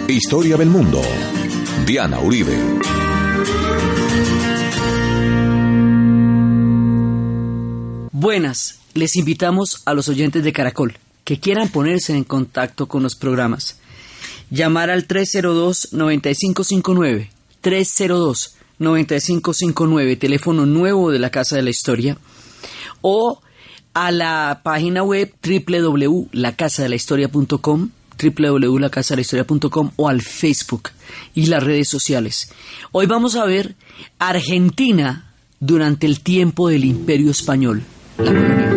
Historia del Mundo. Diana Uribe. Buenas, les invitamos a los oyentes de Caracol que quieran ponerse en contacto con los programas. Llamar al 302-9559, 302-9559, teléfono nuevo de la Casa de la Historia, o a la página web www.lacasadelahistoria.com, www.lacasadelahistoria.com, o al Facebook y las redes sociales. Hoy vamos a ver Argentina durante el tiempo del Imperio Español, la colonia.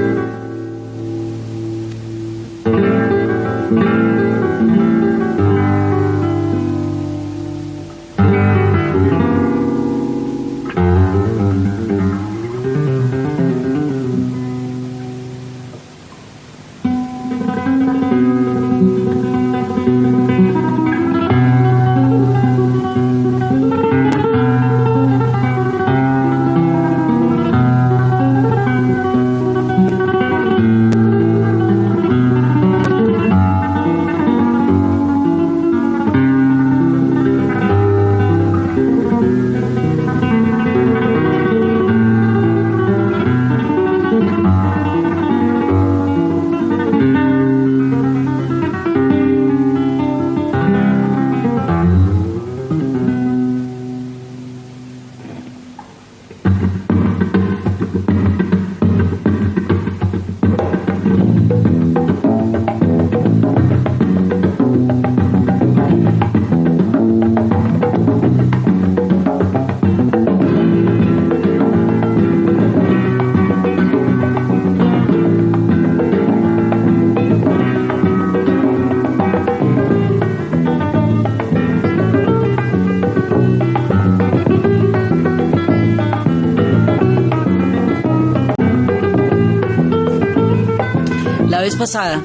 La vez pasada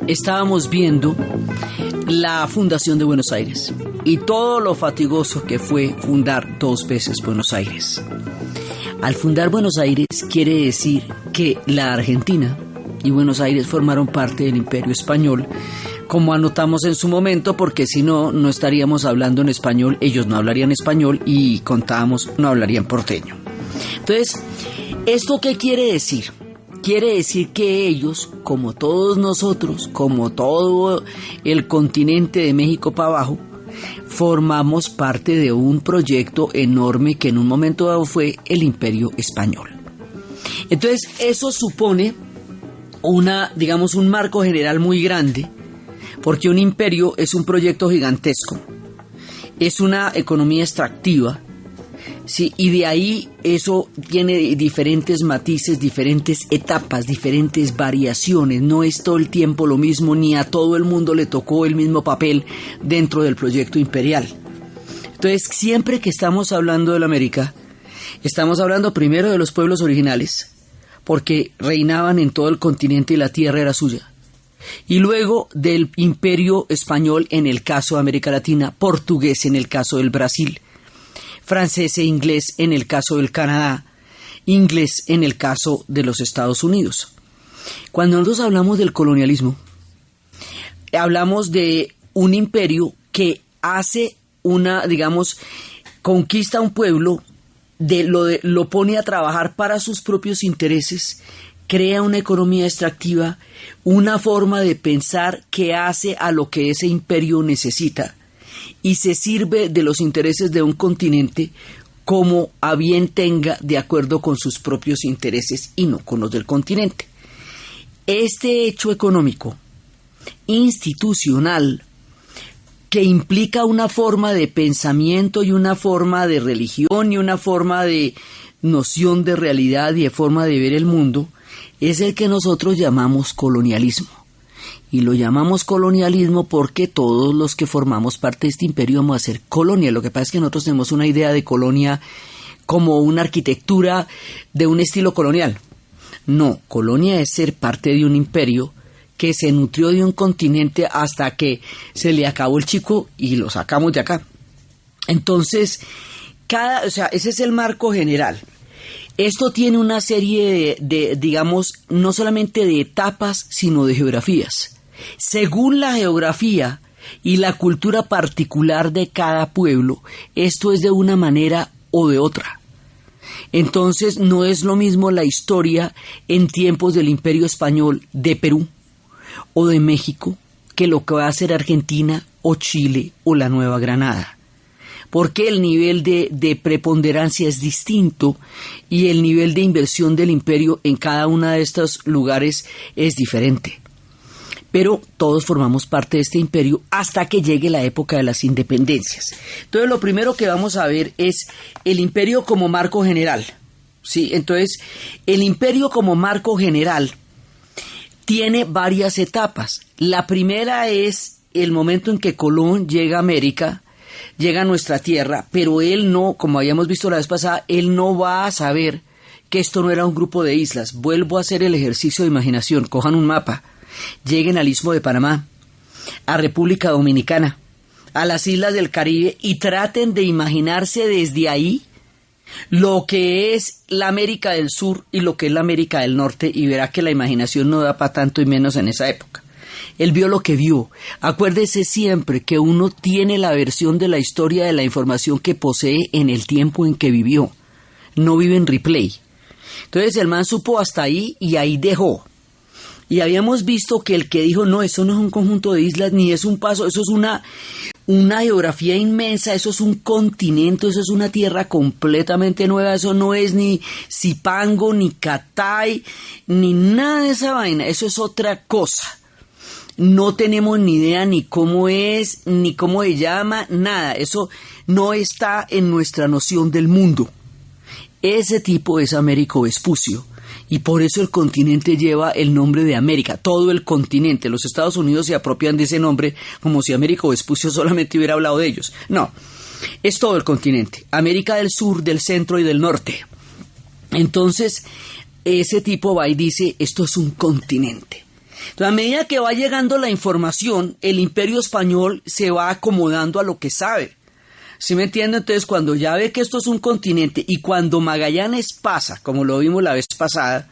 estábamos viendo la fundación de Buenos Aires y todo lo fatigoso que fue fundar 2 veces Buenos Aires. Al fundar Buenos Aires quiere decir que la Argentina y Buenos Aires formaron parte del Imperio Español, como anotamos en su momento, porque si no, no estaríamos hablando en español, ellos no hablarían español y contábamos, no hablarían porteño. Entonces, ¿esto qué quiere decir? Quiere decir que ellos, como todos nosotros, como todo el continente de México para abajo, formamos parte de un proyecto enorme que en un momento dado fue el Imperio Español. Entonces, eso supone un marco general muy grande, porque un imperio es un proyecto gigantesco, es una economía extractiva. Sí, y de ahí eso tiene diferentes matices, diferentes etapas, diferentes variaciones. No es todo el tiempo lo mismo, ni a todo el mundo le tocó el mismo papel dentro del proyecto imperial. Entonces, siempre que estamos hablando de la América, estamos hablando primero de los pueblos originales, porque reinaban en todo el continente y la tierra era suya. Y luego del Imperio Español en el caso de América Latina, portugués en el caso del Brasil, francés e inglés en el caso del Canadá, inglés en el caso de los Estados Unidos. Cuando nosotros hablamos del colonialismo, hablamos de un imperio que hace conquista a un pueblo, lo pone a trabajar para sus propios intereses, crea una economía extractiva, una forma de pensar que hace a lo que ese imperio necesita, y se sirve de los intereses de un continente como a bien tenga, de acuerdo con sus propios intereses y no con los del continente. Este hecho económico, institucional, que implica una forma de pensamiento y una forma de religión y una forma de noción de realidad y de forma de ver el mundo, es el que nosotros llamamos colonialismo. Y lo llamamos colonialismo porque todos los que formamos parte de este imperio vamos a ser colonia. Lo que pasa es que nosotros tenemos una idea de colonia como una arquitectura de un estilo colonial. No, colonia es ser parte de un imperio que se nutrió de un continente hasta que se le acabó el chico y lo sacamos de acá. Entonces, ese es el marco general. Esto tiene una serie de no solamente de etapas, sino de geografías. Según la geografía, y la cultura particular de cada pueblo, esto es de una manera o de otra. Entonces no es lo mismo la historia en tiempos del Imperio Español de Perú o de México que lo que va a ser Argentina o Chile o la Nueva Granada, porque el nivel de preponderancia es distinto y el nivel de inversión del imperio en cada uno de estos lugares es diferente. Pero todos formamos parte de este imperio hasta que llegue la época de las independencias. Entonces lo primero que vamos a ver es el imperio como marco general, ¿sí? Entonces el imperio como marco general tiene varias etapas. La primera es el momento en que Colón llega a América, llega a nuestra tierra, pero él no, como habíamos visto la vez pasada, él no va a saber que esto no era un grupo de islas. Vuelvo a hacer el ejercicio de imaginación. Cojan un mapa, lleguen al Istmo de Panamá, a República Dominicana, a las islas del Caribe y traten de imaginarse desde ahí lo que es la América del Sur y lo que es la América del Norte, y verá que la imaginación no da para tanto y menos en esa época. Él vio lo que vio. Acuérdese siempre que uno tiene la versión de la historia de la información que posee en el tiempo en que vivió. No vive en replay. Entonces el man supo hasta ahí y ahí dejó. Y habíamos visto que el que dijo, no, eso no es un conjunto de islas, ni es un paso, eso es una geografía inmensa, eso es un continente, eso es una tierra completamente nueva, eso no es ni Zipango, ni Catay, ni nada de esa vaina, eso es otra cosa. No tenemos ni idea ni cómo es, ni cómo se llama, nada, eso no está en nuestra noción del mundo. Ese tipo es Américo Vespucio. Y por eso el continente lleva el nombre de América, todo el continente. Los Estados Unidos se apropian de ese nombre como si Américo Vespucio solamente hubiera hablado de ellos. No, es todo el continente, América del Sur, del Centro y del Norte. Entonces, ese tipo va y dice, esto es un continente. Entonces, a medida que va llegando la información, el Imperio Español se va acomodando a lo que sabe. ¿Sí me entiende? Entonces, cuando ya ve que esto es un continente y cuando Magallanes pasa, como lo vimos la vez pasada,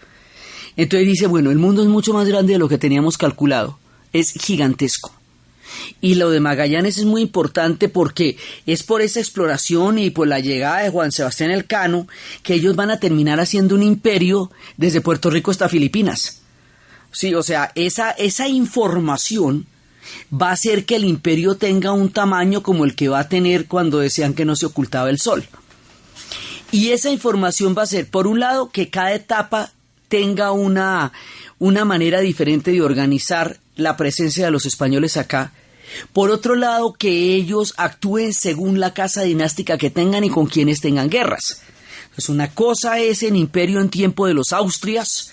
entonces dice, bueno, el mundo es mucho más grande de lo que teníamos calculado, es gigantesco. Y lo de Magallanes es muy importante porque es por esa exploración y por la llegada de Juan Sebastián Elcano que ellos van a terminar haciendo un imperio desde Puerto Rico hasta Filipinas. Sí, o sea, esa información va a hacer que el imperio tenga un tamaño como el que va a tener cuando decían que no se ocultaba el sol. Y esa información va a ser, por un lado, que cada etapa tenga una manera diferente de organizar la presencia de los españoles acá. Por otro lado, que ellos actúen según la casa dinástica que tengan y con quienes tengan guerras. Pues una cosa es el imperio en tiempo de los Austrias,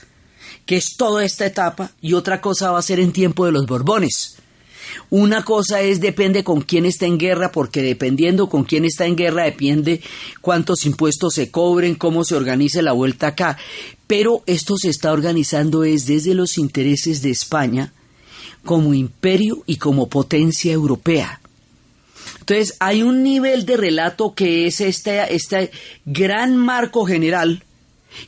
que es toda esta etapa, y otra cosa va a ser en tiempo de los Borbones. Una cosa es depende con quién está en guerra, porque dependiendo con quién está en guerra depende cuántos impuestos se cobren, cómo se organice la vuelta acá. Pero esto se está organizando es desde los intereses de España como imperio y como potencia europea. Entonces hay un nivel de relato que es este gran marco general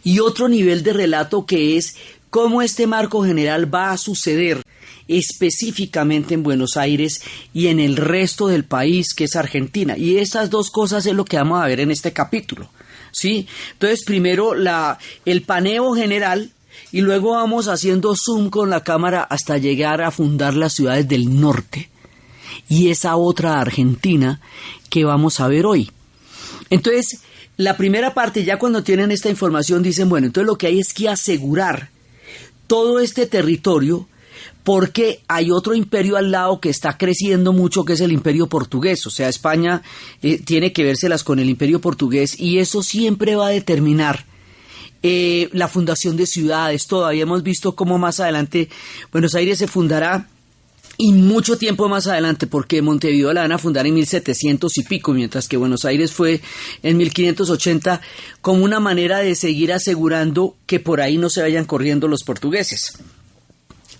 y otro nivel de relato que es cómo este marco general va a suceder específicamente en Buenos Aires y en el resto del país que es Argentina. Y estas dos cosas es lo que vamos a ver en este capítulo, ¿sí? Entonces primero el paneo general y luego vamos haciendo zoom con la cámara hasta llegar a fundar las ciudades del norte y esa otra Argentina que vamos a ver hoy. Entonces la primera parte, ya cuando tienen esta información dicen, bueno, entonces lo que hay es que asegurar todo este territorio porque hay otro imperio al lado que está creciendo mucho, que es el imperio portugués. O sea, España tiene que vérselas con el imperio portugués y eso siempre va a determinar la fundación de ciudades. Todavía hemos visto cómo más adelante Buenos Aires se fundará y mucho tiempo más adelante, porque Montevideo la van a fundar en 1700 y pico, mientras que Buenos Aires fue en 1580 como una manera de seguir asegurando que por ahí no se vayan corriendo los portugueses.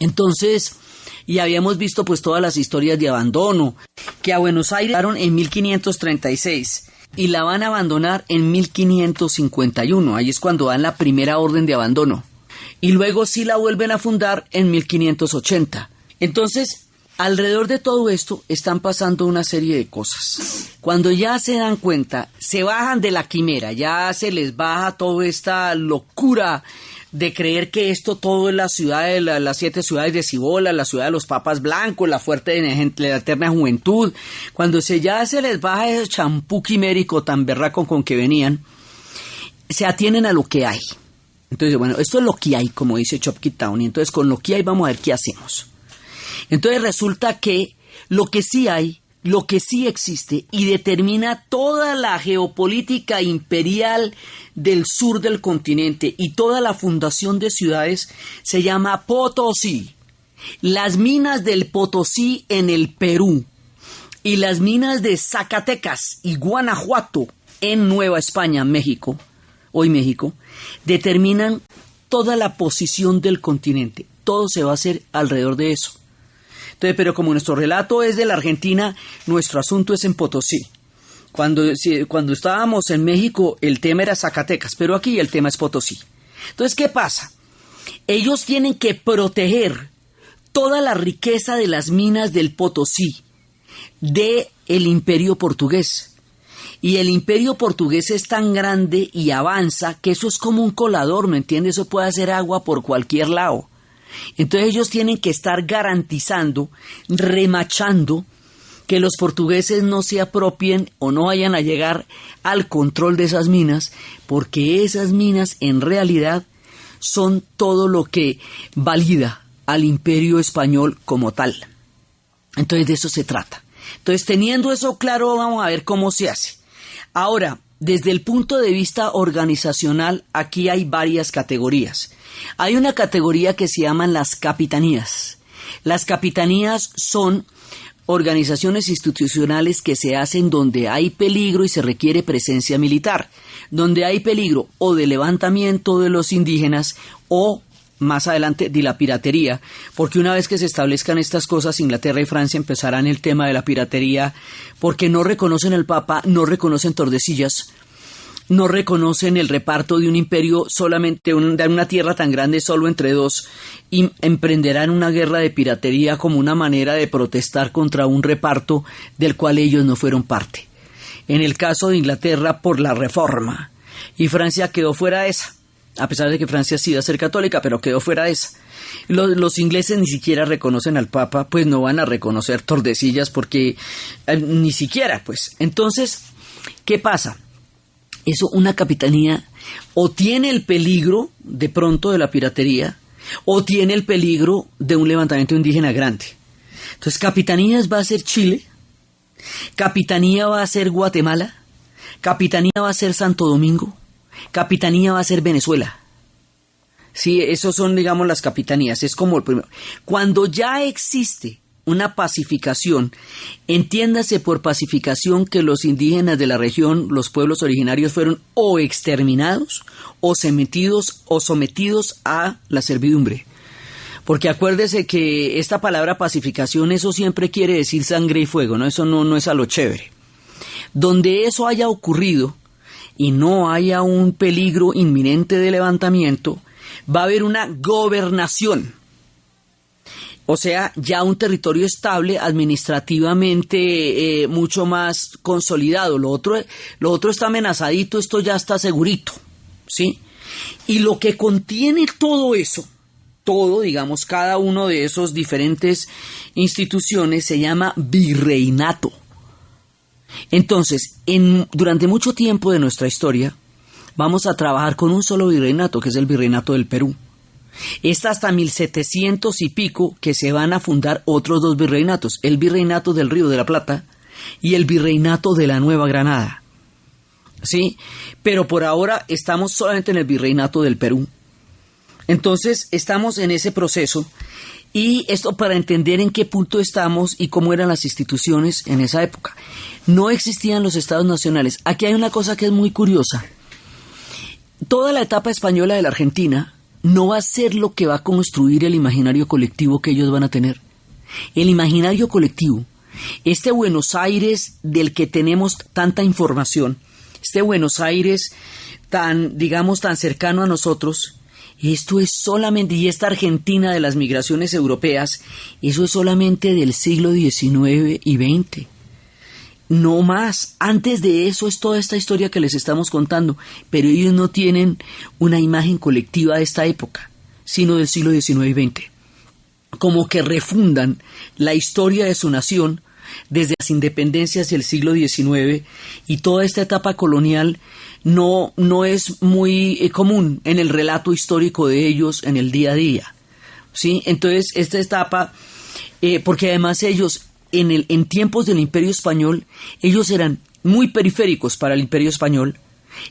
Entonces, y habíamos visto pues todas las historias de abandono, que a Buenos Aires llegaron en 1536 y la van a abandonar en 1551, ahí es cuando dan la primera orden de abandono, y luego sí la vuelven a fundar en 1580. Entonces, alrededor de todo esto están pasando una serie de cosas. Cuando ya se dan cuenta, se bajan de la quimera, ya se les baja toda esta locura de creer que esto todo es la ciudad de las 7 ciudades de Cibola, la ciudad de los papas blancos, la fuerte de la eterna juventud. Cuando ya se les baja ese champú quimérico tan berraco con que venían, se atienen a lo que hay. Entonces, bueno, esto es lo que hay, como dice Chomsky Town, y entonces con lo que hay vamos a ver qué hacemos. Entonces resulta que lo que sí hay, lo que sí existe y determina toda la geopolítica imperial del sur del continente y toda la fundación de ciudades se llama Potosí. Las minas del Potosí en el Perú y las minas de Zacatecas y Guanajuato en Nueva España, México, hoy México, determinan toda la posición del continente. Todo se va a hacer alrededor de eso. Entonces, pero como nuestro relato es de la Argentina, nuestro asunto es en Potosí. Cuando estábamos en México, el tema era Zacatecas, pero aquí el tema es Potosí. Entonces, ¿qué pasa? Ellos tienen que proteger toda la riqueza de las minas del Potosí del Imperio Portugués. Y el Imperio Portugués es tan grande y avanza que eso es como un colador, ¿me entiendes? Eso puede hacer agua por cualquier lado. Entonces ellos tienen que estar garantizando, remachando, que los portugueses no se apropien o no vayan a llegar al control de esas minas, porque esas minas en realidad son todo lo que valida al imperio español como tal. Entonces de eso se trata. Entonces, teniendo eso claro, vamos a ver cómo se hace. Ahora, desde el punto de vista organizacional, aquí hay varias categorías. Hay una categoría que se llaman las capitanías. Las capitanías son organizaciones institucionales que se hacen donde hay peligro y se requiere presencia militar, donde hay peligro o de levantamiento de los indígenas o más adelante de la piratería, porque una vez que se establezcan estas cosas, Inglaterra y Francia empezarán el tema de la piratería, porque no reconocen al Papa, no reconocen Tordesillas, no reconocen el reparto de un imperio solamente de una tierra tan grande solo entre dos, y emprenderán una guerra de piratería como una manera de protestar contra un reparto del cual ellos no fueron parte. En el caso de Inglaterra por la Reforma, y Francia quedó fuera de esa, a pesar de que Francia sí iba a ser católica, pero quedó fuera de esa. Los ingleses ni siquiera reconocen al Papa, pues no van a reconocer Tordesillas porque ni siquiera, pues. Entonces, ¿qué pasa? Eso, una capitanía o tiene el peligro de pronto de la piratería o tiene el peligro de un levantamiento indígena grande. Entonces, capitanías va a ser Chile, capitanía va a ser Guatemala, capitanía va a ser Santo Domingo, capitanía va a ser Venezuela. Sí, esos son, digamos, las capitanías. Es como el primero. Cuando ya existe una pacificación, entiéndase por pacificación que los indígenas de la región, los pueblos originarios, fueron o exterminados o sometidos a la servidumbre. Porque acuérdese que esta palabra pacificación, eso siempre quiere decir sangre y fuego, ¿no? Eso no es a lo chévere. Donde eso haya ocurrido y no haya un peligro inminente de levantamiento, va a haber una gobernación. O sea, ya un territorio estable, administrativamente mucho más consolidado. Lo otro está amenazadito, esto ya está segurito, ¿sí? Y lo que contiene todo eso, digamos, cada uno de esos diferentes instituciones se llama virreinato. Entonces, durante mucho tiempo de nuestra historia, vamos a trabajar con un solo virreinato, que es el virreinato del Perú. Está hasta 1700 y pico que se van a fundar otros dos virreinatos, el virreinato del Río de la Plata y el virreinato de la Nueva Granada. ¿Sí? Pero por ahora estamos solamente en el virreinato del Perú. Entonces, estamos en ese proceso. Y esto para entender en qué punto estamos y cómo eran las instituciones en esa época. No existían los estados nacionales. Aquí hay una cosa que es muy curiosa. Toda la etapa española de la Argentina no va a ser lo que va a construir el imaginario colectivo que ellos van a tener. El imaginario colectivo, este Buenos Aires del que tenemos tanta información, este Buenos Aires tan, digamos, tan cercano a nosotros, Esto es solamente, y esta Argentina de las migraciones europeas, eso es solamente del siglo XIX y XX. No más. Antes de eso es toda esta historia que les estamos contando, pero ellos no tienen una imagen colectiva de esta época, sino del siglo XIX y XX. Como que refundan la historia de su nación desde las independencias del siglo XIX, y toda esta etapa colonial no es muy común en el relato histórico de ellos en el día a día, ¿sí? Entonces, esta etapa, porque además ellos, en tiempos del Imperio Español, ellos eran muy periféricos para el Imperio Español,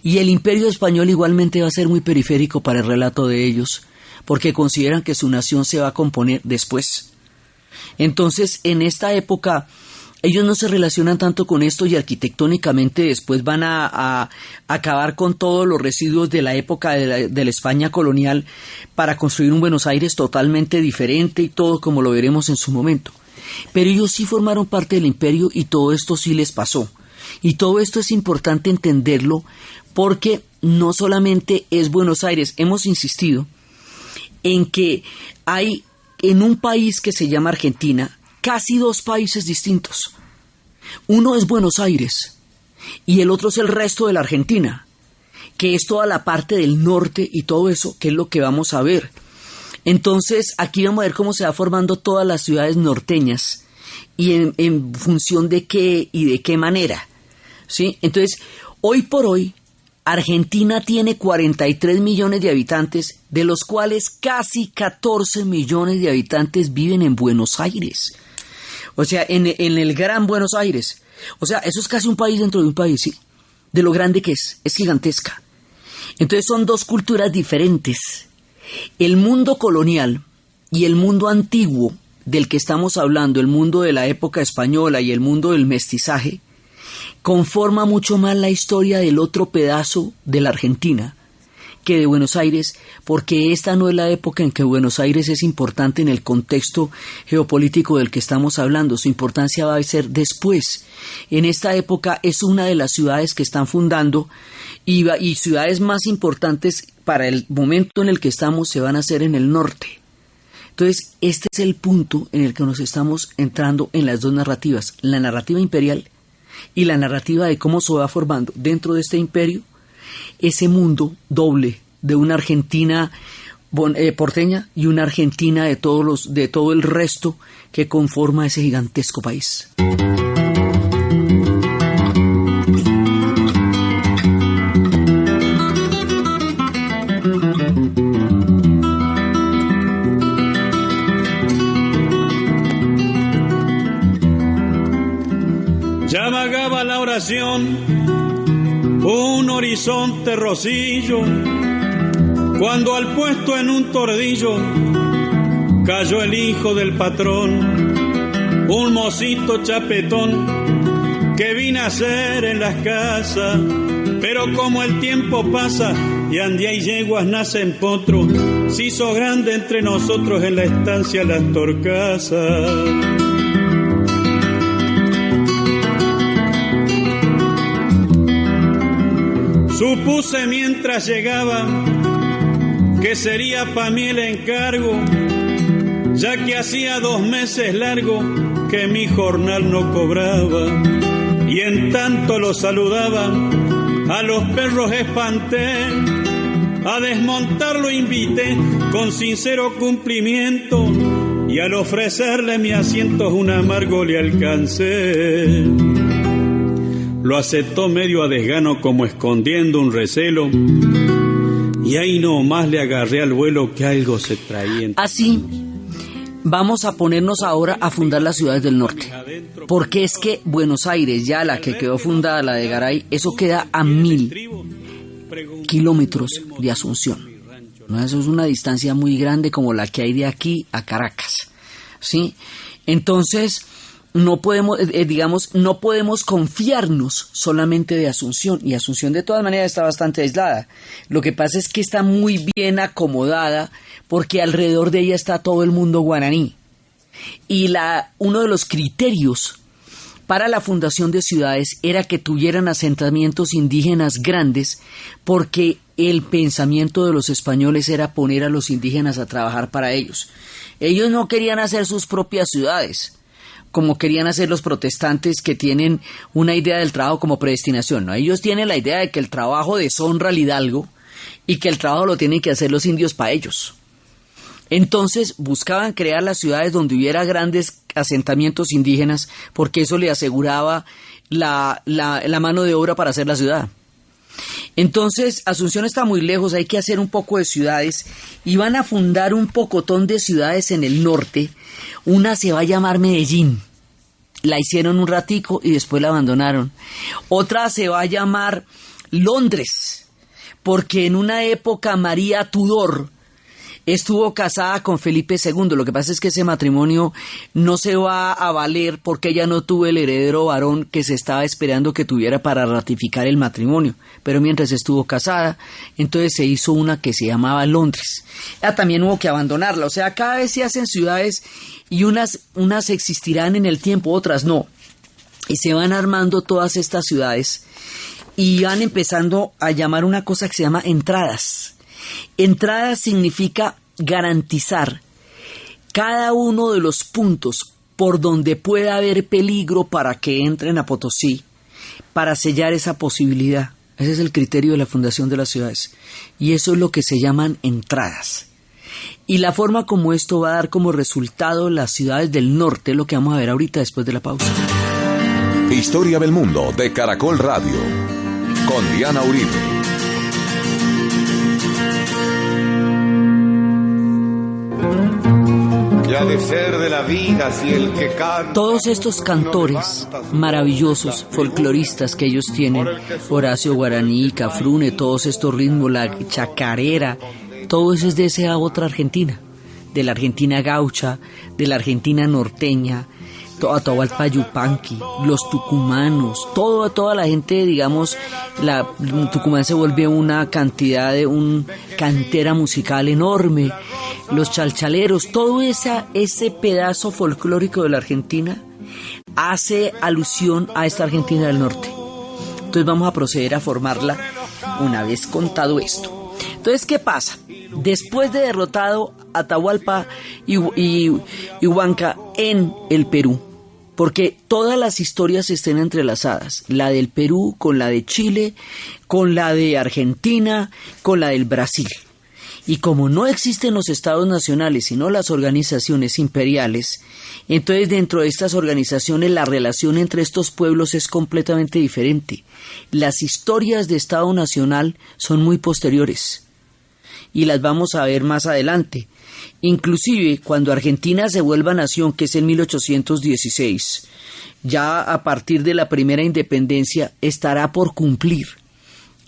y el Imperio Español igualmente va a ser muy periférico para el relato de ellos, porque consideran que su nación se va a componer después. Entonces, en esta época, ellos no se relacionan tanto con esto, y arquitectónicamente después van a acabar con todos los residuos de la época de la España colonial para construir un Buenos Aires totalmente diferente y todo como lo veremos en su momento. Pero ellos sí formaron parte del imperio y todo esto sí les pasó. Y todo esto es importante entenderlo porque no solamente es Buenos Aires. Hemos insistido en que hay en un país que se llama Argentina casi dos países distintos. Uno es Buenos Aires y el otro es el resto de la Argentina, que es toda la parte del norte y todo eso, que es lo que vamos a ver. Entonces, aquí vamos a ver cómo se va formando todas las ciudades norteñas y en función de qué y de qué manera, ¿sí? Entonces, hoy por hoy, Argentina tiene 43 millones de habitantes, de los cuales casi 14 millones de habitantes viven en Buenos Aires. O sea, en el Gran Buenos Aires. O sea, eso es casi un país dentro de un país, ¿sí? De lo grande que es gigantesca. Entonces son dos culturas diferentes. El mundo colonial y el mundo antiguo del que estamos hablando, el mundo de la época española y el mundo del mestizaje, conforma mucho más la historia del otro pedazo de la Argentina que de Buenos Aires, porque esta no es la época en que Buenos Aires es importante en el contexto geopolítico del que estamos hablando. Su importancia va a ser después. En esta época es una de las ciudades que están fundando y ciudades más importantes para el momento en el que estamos se van a hacer en el norte. Entonces, este es el punto en el que nos estamos entrando en las dos narrativas, la narrativa imperial y la narrativa de cómo se va formando dentro de este imperio ese mundo doble de una Argentina porteña y una Argentina de todo el resto que conforma ese gigantesco país. Ya vagaba la oración, un horizonte rosillo, cuando al puesto en un tordillo cayó el hijo del patrón, un mocito chapetón que vine a hacer en las casas, pero como el tiempo pasa y andía y yeguas nacen potros, se hizo grande entre nosotros en la estancia Las Torcasas. Supuse mientras llegaba que sería pa' mí el encargo, ya que hacía 2 meses largo que mi jornal no cobraba, y en tanto lo saludaba, a los perros espanté, a desmontarlo invité con sincero cumplimiento, y al ofrecerle mi asiento un amargo le alcancé. Lo aceptó medio a desgano como escondiendo un recelo, y ahí nomás le agarré al vuelo que algo se traía. Así vamos a ponernos ahora a fundar las ciudades del norte, porque es que Buenos Aires, ya la que quedó fundada, la de Garay, eso queda a 1000 kilómetros de Asunción. ¿No? Eso es una distancia muy grande como la que hay de aquí a Caracas, ¿sí? Entonces no podemos, no podemos confiarnos solamente de Asunción, y Asunción de todas maneras está bastante aislada. Lo que pasa es que está muy bien acomodada porque alrededor de ella está todo el mundo guaraní. Y uno de los criterios para la fundación de ciudades era que tuvieran asentamientos indígenas grandes, porque el pensamiento de los españoles era poner a los indígenas a trabajar para ellos. Ellos no querían hacer sus propias ciudades, como querían hacer los protestantes, que tienen una idea del trabajo como predestinación, ¿no? Ellos tienen la idea de que el trabajo deshonra al hidalgo y que el trabajo lo tienen que hacer los indios para ellos. Entonces buscaban crear las ciudades donde hubiera grandes asentamientos indígenas, porque eso le aseguraba la mano de obra para hacer la ciudad. Entonces Asunción está muy lejos, hay que hacer un poco de ciudades, y van a fundar un pocotón de ciudades en el norte. Una se va a llamar Medellín, la hicieron un ratico y después la abandonaron. Otra se va a llamar Londres, porque en una época María Tudor estuvo casada con Felipe II. Lo que pasa es que ese matrimonio no se va a valer porque ella no tuvo el heredero varón que se estaba esperando que tuviera para ratificar el matrimonio. Pero mientras estuvo casada, entonces se hizo una que se llamaba Londres. Ya también hubo que abandonarla. O sea, cada vez se hacen ciudades y unas existirán en el tiempo, otras no. Y se van armando todas estas ciudades y van empezando a llamar una cosa que se llama entradas. Entrada significa garantizar cada uno de los puntos por donde pueda haber peligro para que entren a Potosí, para sellar esa posibilidad. Ese es el criterio de la fundación de las ciudades. Y eso es lo que se llaman entradas. Y la forma como esto va a dar como resultado las ciudades del norte es lo que vamos a ver ahorita después de la pausa. Historia del mundo de Caracol Radio, con Diana Uribe. De ser de la vida, si el que canta. Todos estos cantores maravillosos, folcloristas que ellos tienen, Horacio Guaraní, Cafrune, todos estos ritmos, la chacarera, todo eso es de esa otra Argentina, de la Argentina gaucha, de la Argentina norteña, Atahualpa Yupanqui, los tucumanos, toda la gente, digamos, Tucumán se vuelve una cantera musical enorme, los chalchaleros, todo ese pedazo folclórico de la Argentina hace alusión a esta Argentina del norte. Entonces vamos a proceder a formarla una vez contado esto. Entonces, ¿qué pasa? Después de derrotado Atahualpa y Huanca en el Perú, porque todas las historias estén entrelazadas, la del Perú con la de Chile, con la de Argentina, con la del Brasil. Y como no existen los estados nacionales, sino las organizaciones imperiales, entonces dentro de estas organizaciones la relación entre estos pueblos es completamente diferente. Las historias de Estado Nacional son muy posteriores y las vamos a ver más adelante. Inclusive cuando Argentina se vuelva nación, que es en 1816, ya a partir de la primera independencia estará por cumplir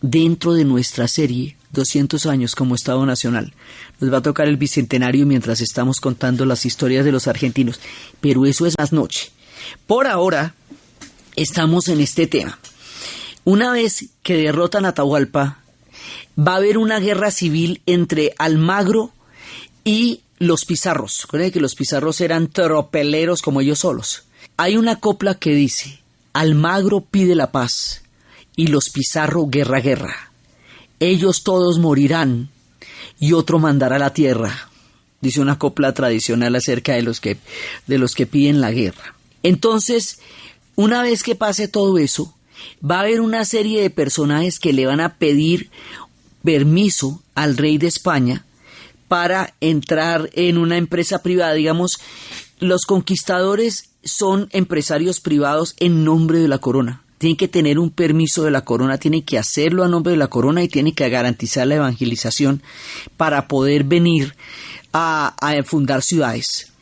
dentro de nuestra serie 200 años como Estado Nacional. Nos va a tocar el bicentenario mientras estamos contando las historias de los argentinos, pero eso es más noche. Por ahora estamos en este tema. Una vez que derrotan a Atahualpa, va a haber una guerra civil entre Almagro y los Pizarros. Recuerden que los Pizarros eran tropeleros como ellos solos. Hay una copla que dice: Almagro pide la paz y los Pizarro guerra, guerra. Ellos todos morirán y otro mandará la tierra. Dice una copla tradicional acerca de los que piden la guerra. Entonces, una vez que pase todo eso, va a haber una serie de personajes que le van a pedir permiso al rey de España para entrar en una empresa privada. Digamos, los conquistadores son empresarios privados en nombre de la corona. Tienen que tener un permiso de la corona, tienen que hacerlo a nombre de la corona y tienen que garantizar la evangelización para poder venir a fundar ciudades.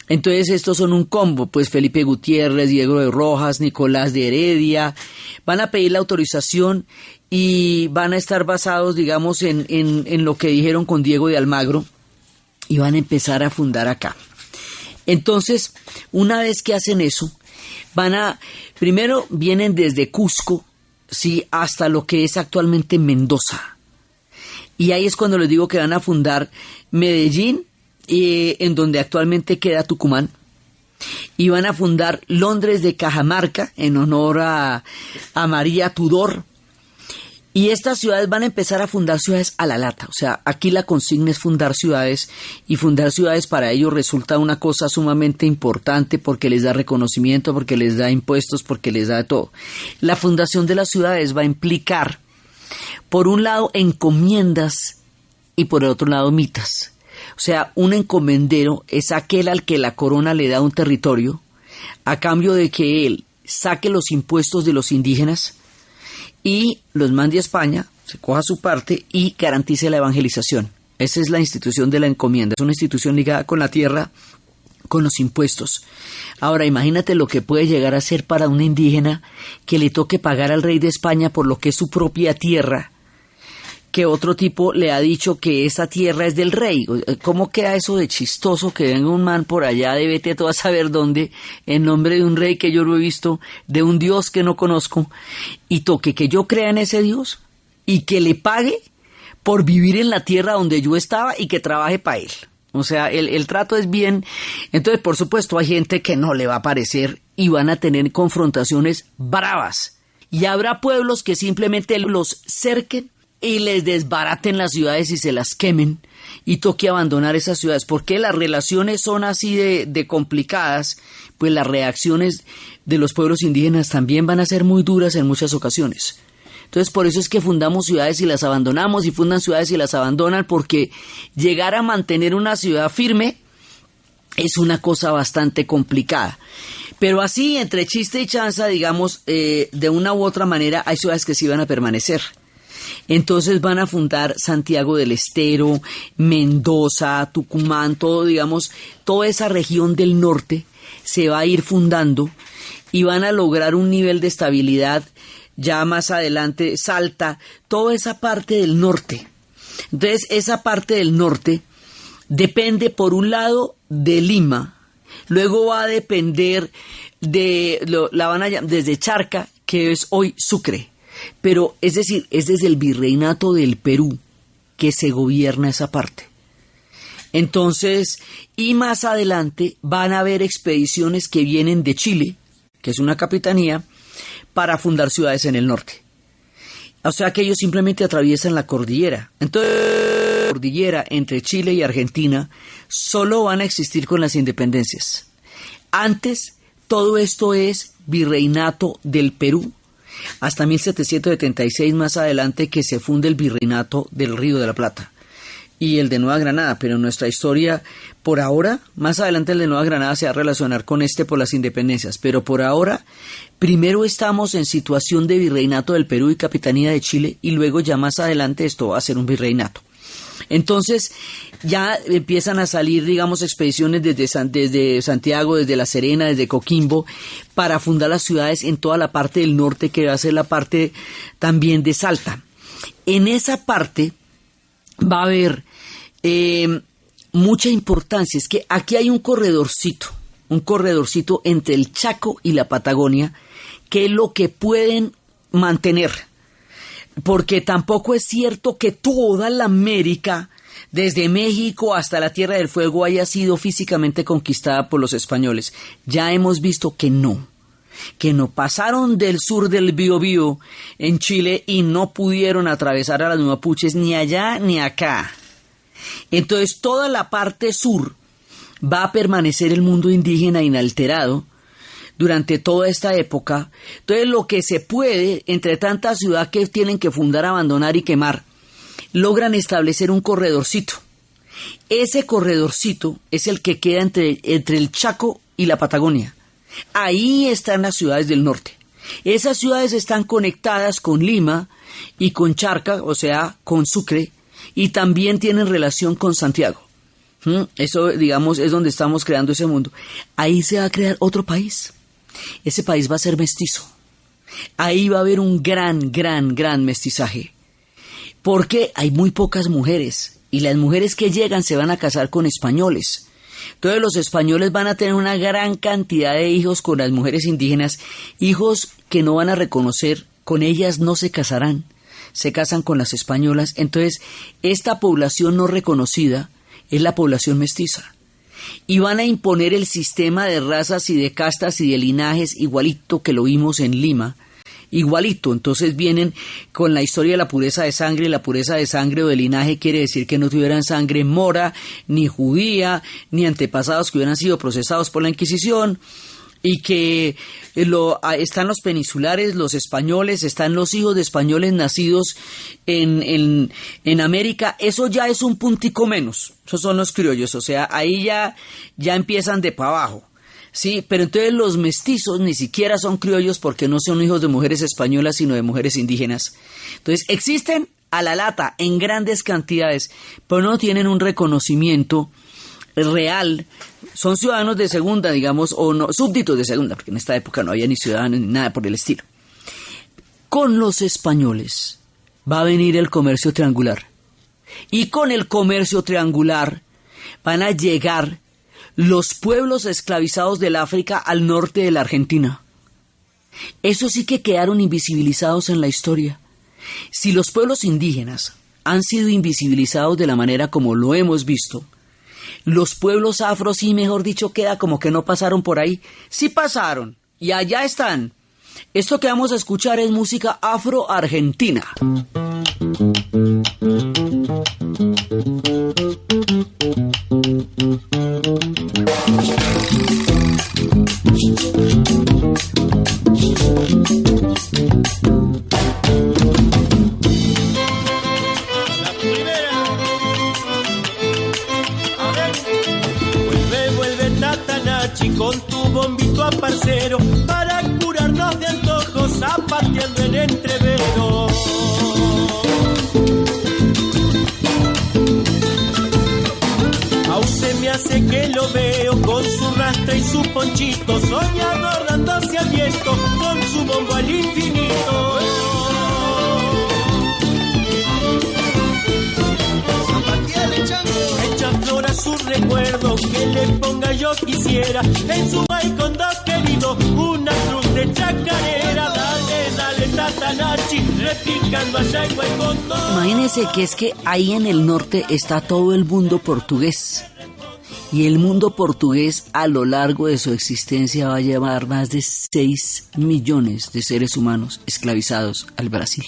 Entonces estos son un combo, pues Felipe Gutiérrez, Diego de Rojas, Nicolás de Heredia, van a pedir la autorización y van a estar basados, digamos, en lo que dijeron con Diego de Almagro y van a empezar a fundar acá. Entonces, una vez que hacen eso, primero vienen desde Cusco, sí, hasta lo que es actualmente Mendoza. Y ahí es cuando les digo que van a fundar Medellín, en donde actualmente queda Tucumán. Y van a fundar Londres de Cajamarca, en honor a María Tudor. Y estas ciudades van a empezar a fundar ciudades a la lata. O sea, aquí la consigna es fundar ciudades, y fundar ciudades para ellos resulta una cosa sumamente importante porque les da reconocimiento, porque les da impuestos, porque les da todo. La fundación de las ciudades va a implicar, por un lado, encomiendas y por el otro lado, mitas. O sea, un encomendero es aquel al que la corona le da un territorio a cambio de que él saque los impuestos de los indígenas y los mande a España, se coja su parte y garantice la evangelización. Esa es la institución de la encomienda. Es una institución ligada con la tierra, con los impuestos. Ahora, imagínate lo que puede llegar a ser para un indígena que le toque pagar al rey de España por lo que es su propia tierra, que otro tipo le ha dicho que esa tierra es del rey. ¿Cómo queda eso de chistoso que venga un man por allá de vete a todo a saber dónde, en nombre de un rey que yo no he visto, de un dios que no conozco, y toque que yo crea en ese dios y que le pague por vivir en la tierra donde yo estaba y que trabaje para él? O sea, el trato es bien. Entonces, por supuesto, hay gente que no le va a parecer y van a tener confrontaciones bravas. Y habrá pueblos que simplemente los cerquen y les desbaraten las ciudades y se las quemen y toque abandonar esas ciudades. Porque las relaciones son así de complicadas, pues las reacciones de los pueblos indígenas también van a ser muy duras en muchas ocasiones. Entonces, por eso es que fundamos ciudades y las abandonamos, y fundan ciudades y las abandonan, porque llegar a mantener una ciudad firme es una cosa bastante complicada. Pero así, entre chiste y chanza, digamos, de una u otra manera, hay ciudades que sí van a permanecer. Entonces van a fundar Santiago del Estero, Mendoza, Tucumán, todo, digamos, toda esa región del norte se va a ir fundando y van a lograr un nivel de estabilidad. Ya más adelante, Salta, toda esa parte del norte. Entonces, esa parte del norte depende, por un lado, de Lima, luego va a depender desde Charca, que es hoy Sucre. Pero, es decir, es desde el virreinato del Perú que se gobierna esa parte. Entonces, y más adelante van a haber expediciones que vienen de Chile, que es una capitanía, para fundar ciudades en el norte. O sea que ellos simplemente atraviesan la cordillera. Entonces, la cordillera entre Chile y Argentina solo van a existir con las independencias. Antes, todo esto es virreinato del Perú, hasta 1776 más adelante, que se funde el virreinato del Río de la Plata y el de Nueva Granada. Pero en nuestra historia, por ahora, más adelante el de Nueva Granada se va a relacionar con por las independencias, pero por ahora, primero estamos en situación de virreinato del Perú y capitanía de Chile, y luego ya más adelante esto va a ser un virreinato. Entonces ya empiezan a salir, digamos, expediciones desde Santiago, desde La Serena, desde Coquimbo, para fundar las ciudades en toda la parte del norte, que va a ser la parte también de Salta. En esa parte va a haber mucha importancia. Es que aquí hay un corredorcito entre el Chaco y la Patagonia, que es lo que pueden mantener, porque tampoco es cierto que toda la América, desde México hasta la Tierra del Fuego, haya sido físicamente conquistada por los españoles. Ya hemos visto que no pasaron del sur del Biobío en Chile y no pudieron atravesar a los mapuches ni allá ni acá. Entonces toda la parte sur va a permanecer el mundo indígena inalterado durante toda esta época. Entonces lo que se puede, entre tanta ciudad que tienen que fundar, abandonar y quemar, logran establecer un corredorcito. Ese corredorcito es el que queda entre el Chaco y la Patagonia. Ahí están las ciudades del norte. Esas ciudades están conectadas con Lima y con Charca, o sea, con Sucre, y también tienen relación con Santiago. Eso, digamos, es donde estamos creando ese mundo. Ahí se va a crear otro país. Ese país va a ser mestizo. Ahí va a haber un gran mestizaje. Porque hay muy pocas mujeres, y las mujeres que llegan se van a casar con españoles. Entonces los españoles van a tener una gran cantidad de hijos con las mujeres indígenas, hijos que no van a reconocer, con ellas no se casarán, se casan con las españolas. Entonces esta población no reconocida es la población mestiza. Y van a imponer el sistema de razas y de castas y de linajes igualito que lo vimos en Lima, igualito. Entonces vienen con la historia de la pureza de sangre, y la pureza de sangre o de linaje quiere decir que no tuvieran sangre mora, ni judía, ni antepasados que hubieran sido procesados por la Inquisición, y que están los peninsulares, los españoles, están los hijos de españoles nacidos en América. Eso ya es un puntico menos, esos son los criollos, o sea, ahí ya empiezan de para abajo. Sí, pero entonces los mestizos ni siquiera son criollos porque no son hijos de mujeres españolas, sino de mujeres indígenas. Entonces existen a la lata en grandes cantidades, pero no tienen un reconocimiento real. Son ciudadanos de segunda, digamos, o no, súbditos de segunda, porque en esta época no había ni ciudadanos ni nada por el estilo. Con los españoles va a venir el comercio triangular. Y con el comercio triangular van a llegar los pueblos esclavizados del África al norte de la Argentina. Esos sí que quedaron invisibilizados en la historia. Si los pueblos indígenas han sido invisibilizados de la manera como lo hemos visto, los pueblos afro sí, mejor dicho, queda como que no pasaron por ahí. Sí pasaron, y allá están. Esto que vamos a escuchar es música afro-argentina. Con tu bombito a parcero para curarnos de antojos zapateando en entrevero. Aún se me hace que lo veo con su rastra y su ponchito, soñador dándose al viento con su bombo al infinito. Echa flor a su recuerdo, que le ponga yo quisiera en su maicondo querido una cruz de chacarera. Dale, dale, tatanachi, repicando allá en Guaycondo. Imagínense que es que ahí en el norte está todo el mundo portugués. Y el mundo portugués a lo largo de su existencia va a llevar más de 6 millones de seres humanos esclavizados al Brasil.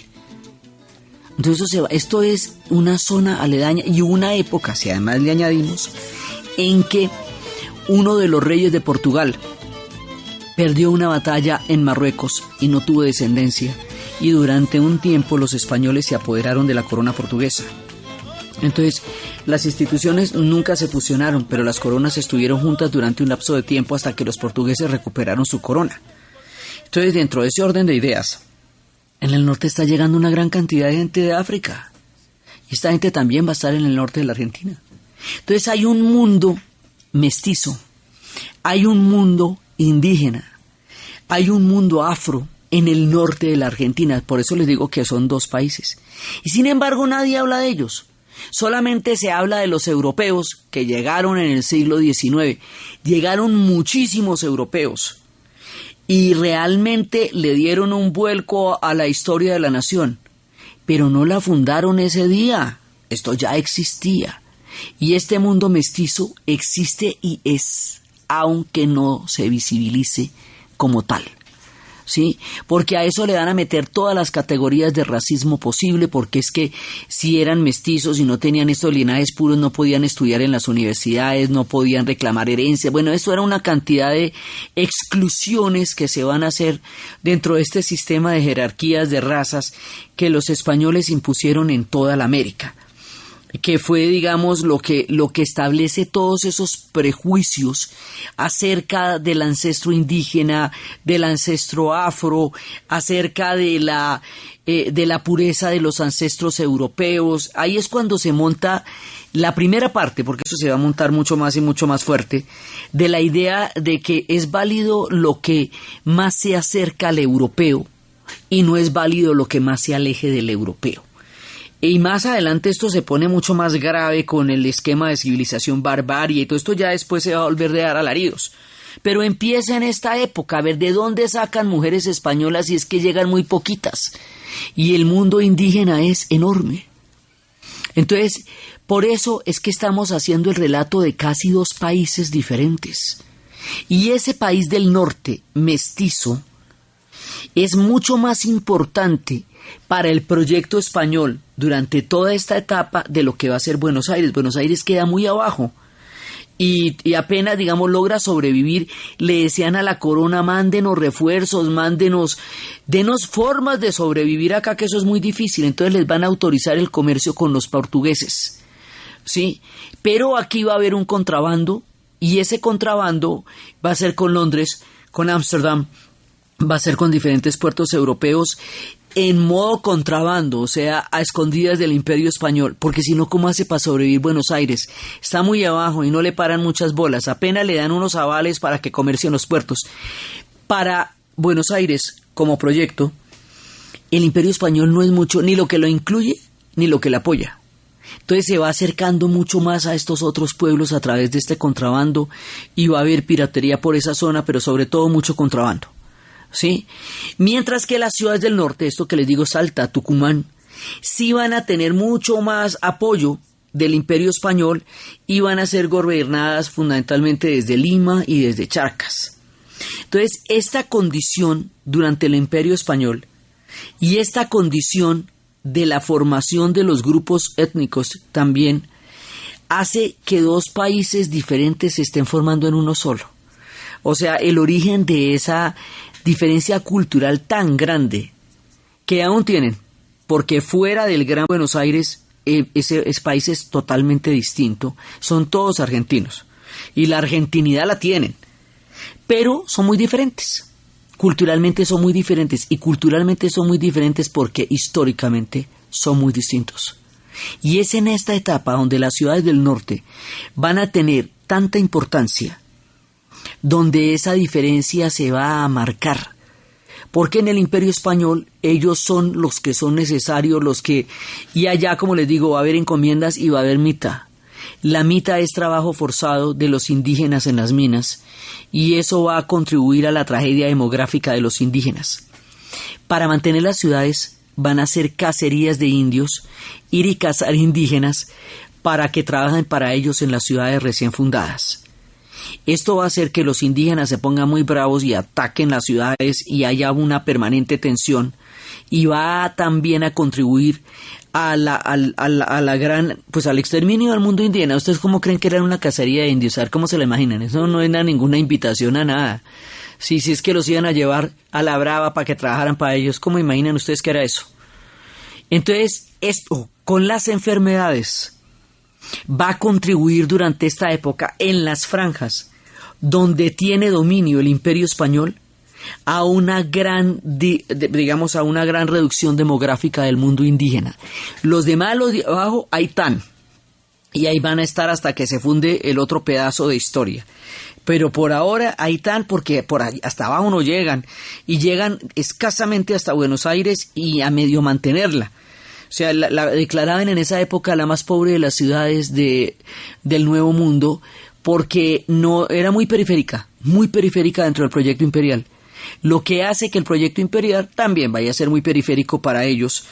Entonces esto es una zona aledaña y una época, si además le añadimos, en que uno de los reyes de Portugal perdió una batalla en Marruecos y no tuvo descendencia, y durante un tiempo los españoles se apoderaron de la corona portuguesa. Entonces las instituciones nunca se fusionaron, pero las coronas estuvieron juntas durante un lapso de tiempo hasta que los portugueses recuperaron su corona. Entonces, dentro de ese orden de ideas, en el norte está llegando una gran cantidad de gente de África. Y esta gente también va a estar en el norte de la Argentina. Entonces hay un mundo mestizo, hay un mundo indígena, hay un mundo afro en el norte de la Argentina. Por eso les digo que son 2 países. Y sin embargo nadie habla de ellos. Solamente se habla de los europeos que llegaron en el siglo XIX. Llegaron muchísimos europeos. Y realmente le dieron un vuelco a la historia de la nación, pero no la fundaron ese día. Esto ya existía. Y este mundo mestizo existe y es, aunque no se visibilice como tal. ¿Sí? Porque a eso le van a meter todas las categorías de racismo posible, porque es que si eran mestizos y no tenían estos linajes puros, no podían estudiar en las universidades, no podían reclamar herencia. Bueno, esto era una cantidad de exclusiones que se van a hacer dentro de este sistema de jerarquías de razas que los españoles impusieron en toda la América, que fue, digamos, lo que establece todos esos prejuicios acerca del ancestro indígena, del ancestro afro, acerca de la pureza de los ancestros europeos. Ahí es cuando se monta la primera parte, porque eso se va a montar mucho más y mucho más fuerte, de la idea de que es válido lo que más se acerca al europeo y no es válido lo que más se aleje del europeo. Y más adelante esto se pone mucho más grave con el esquema de civilización barbarie y todo esto ya después se va a volver de dar alaridos. Pero empieza en esta época a ver de dónde sacan mujeres españolas y es que llegan muy poquitas. Y el mundo indígena es enorme. Entonces, por eso es que estamos haciendo el relato de casi 2 países diferentes. Y ese país del norte, mestizo, es mucho más importante para el proyecto español durante toda esta etapa de lo que va a ser Buenos Aires. Buenos Aires queda muy abajo y apenas, digamos, logra sobrevivir. Le decían a la corona: mándenos refuerzos, denos formas de sobrevivir acá, que eso es muy difícil. Entonces les van a autorizar el comercio con los portugueses, ¿sí? Pero aquí va a haber un contrabando, y ese contrabando va a ser con Londres, con Ámsterdam, va a ser con diferentes puertos europeos, en modo contrabando, o sea, a escondidas del Imperio Español, porque si no, ¿cómo hace para sobrevivir Buenos Aires? Está muy abajo y no le paran muchas bolas, apenas le dan unos avales para que comercie en los puertos. Para Buenos Aires, como proyecto, el Imperio Español no es mucho ni lo que lo incluye, ni lo que le apoya. Entonces se va acercando mucho más a estos otros pueblos a través de este contrabando, y va a haber piratería por esa zona, pero sobre todo mucho contrabando, ¿sí? Mientras que las ciudades del norte, esto que les digo, Salta, Tucumán, sí van a tener mucho más apoyo del Imperio Español y van a ser gobernadas fundamentalmente desde Lima y desde Charcas. Entonces, esta condición durante el Imperio Español y esta condición de la formación de los grupos étnicos también hace que dos países diferentes se estén formando en uno solo. O sea, el origen de esa diferencia cultural tan grande que aún tienen, porque fuera del Gran Buenos Aires ese país es totalmente distinto, son todos argentinos y la argentinidad la tienen, pero son muy diferentes, culturalmente son muy diferentes, y culturalmente son muy diferentes porque históricamente son muy distintos. Y es en esta etapa donde las ciudades del norte van a tener tanta importancia, donde esa diferencia se va a marcar, porque en el Imperio Español ellos son los que son necesarios, y allá, como les digo, va a haber encomiendas y va a haber mita. La mita es trabajo forzado de los indígenas en las minas, y eso va a contribuir a la tragedia demográfica de los indígenas. Para mantener las ciudades van a hacer cacerías de indios, ir y cazar indígenas para que trabajen para ellos en las ciudades recién fundadas. Esto va a hacer que los indígenas se pongan muy bravos y ataquen las ciudades y haya una permanente tensión, y va también a contribuir al exterminio del mundo indígena. ¿Ustedes cómo creen que era una cacería de indios? A ver cómo se lo imaginan. Eso no era ninguna invitación a nada. Si es que los iban a llevar a la brava para que trabajaran para ellos, ¿cómo imaginan ustedes que era eso? Entonces, esto con las enfermedades va a contribuir durante esta época en las franjas donde tiene dominio el Imperio Español a una gran reducción demográfica del mundo indígena. Los demás, los de abajo, ahí están, y ahí van a estar hasta que se funde el otro pedazo de historia. Pero por ahora ahí están, porque por ahí hasta abajo no llegan, y llegan escasamente hasta Buenos Aires y a medio mantenerla. O sea, la declaraban en esa época la más pobre de las ciudades del Nuevo Mundo, porque no era muy periférica dentro del proyecto imperial. Lo que hace que el proyecto imperial también vaya a ser muy periférico para ellos,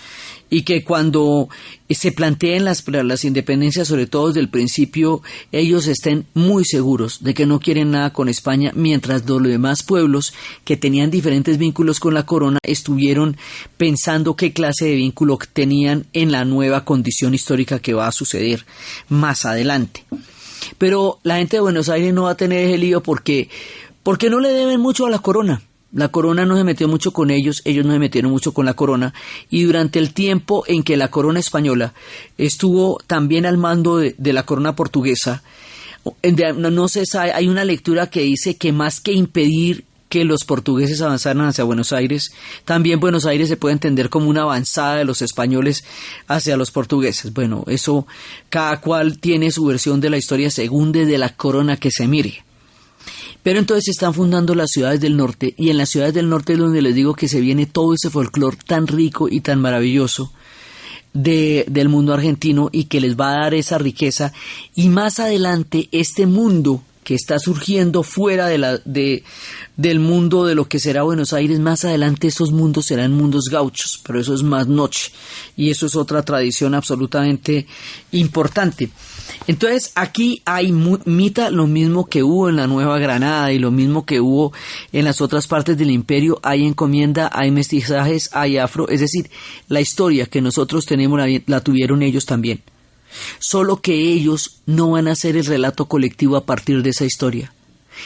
y que cuando se planteen las independencias, sobre todo desde el principio, ellos estén muy seguros de que no quieren nada con España, mientras los demás pueblos que tenían diferentes vínculos con la corona estuvieron pensando qué clase de vínculo tenían en la nueva condición histórica que va a suceder más adelante. Pero la gente de Buenos Aires no va a tener ese lío porque no le deben mucho a la corona. La corona no se metió mucho con ellos no se metieron mucho con la corona, y durante el tiempo en que la corona española estuvo también al mando de la corona portuguesa, no se sabe, hay una lectura que dice que más que impedir que los portugueses avanzaran hacia Buenos Aires, también Buenos Aires se puede entender como una avanzada de los españoles hacia los portugueses. Bueno, eso cada cual tiene su versión de la historia según desde la corona que se mire. Pero entonces se están fundando las ciudades del norte, y en las ciudades del norte es donde les digo que se viene todo ese folclore tan rico y tan maravilloso del mundo argentino, y que les va a dar esa riqueza. Y más adelante este mundo que está surgiendo fuera del mundo de lo que será Buenos Aires, más adelante esos mundos serán mundos gauchos, pero eso es más noche, y eso es otra tradición absolutamente importante. Entonces aquí hay Mita, lo mismo que hubo en la Nueva Granada y lo mismo que hubo en las otras partes del imperio. Hay encomienda, hay mestizajes, hay afro, es decir, la historia que nosotros tenemos la tuvieron ellos también. Solo que ellos no van a hacer el relato colectivo a partir de esa historia,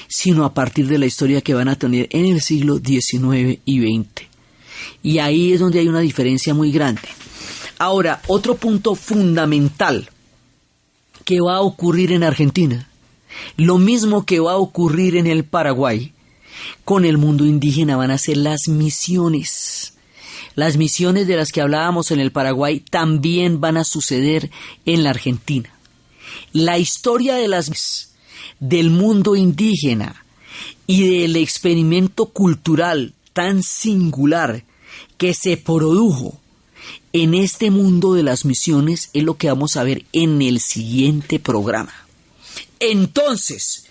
sino a partir de la historia que van a tener en el siglo XIX y XX. Y ahí es donde hay una diferencia muy grande. Ahora, otro punto fundamental que va a ocurrir en Argentina, lo mismo que va a ocurrir en el Paraguay, con el mundo indígena van a ser las misiones. Las misiones de las que hablábamos en el Paraguay también van a suceder en la Argentina. La historia de del mundo indígena y del experimento cultural tan singular que se produjo en este mundo de las misiones es lo que vamos a ver en el siguiente programa. Entonces,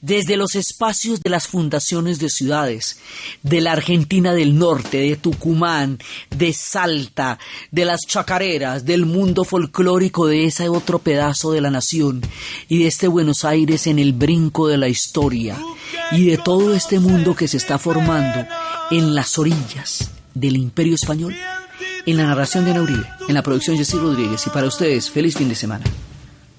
desde los espacios de las fundaciones de ciudades, de la Argentina del Norte, de Tucumán, de Salta, de las chacareras, del mundo folclórico de ese otro pedazo de la nación y de este Buenos Aires en el brinco de la historia y de todo este mundo que se está formando en las orillas del Imperio Español, en la narración de Ana Uribe, en la producción Jessy Rodríguez, y para ustedes, feliz fin de semana.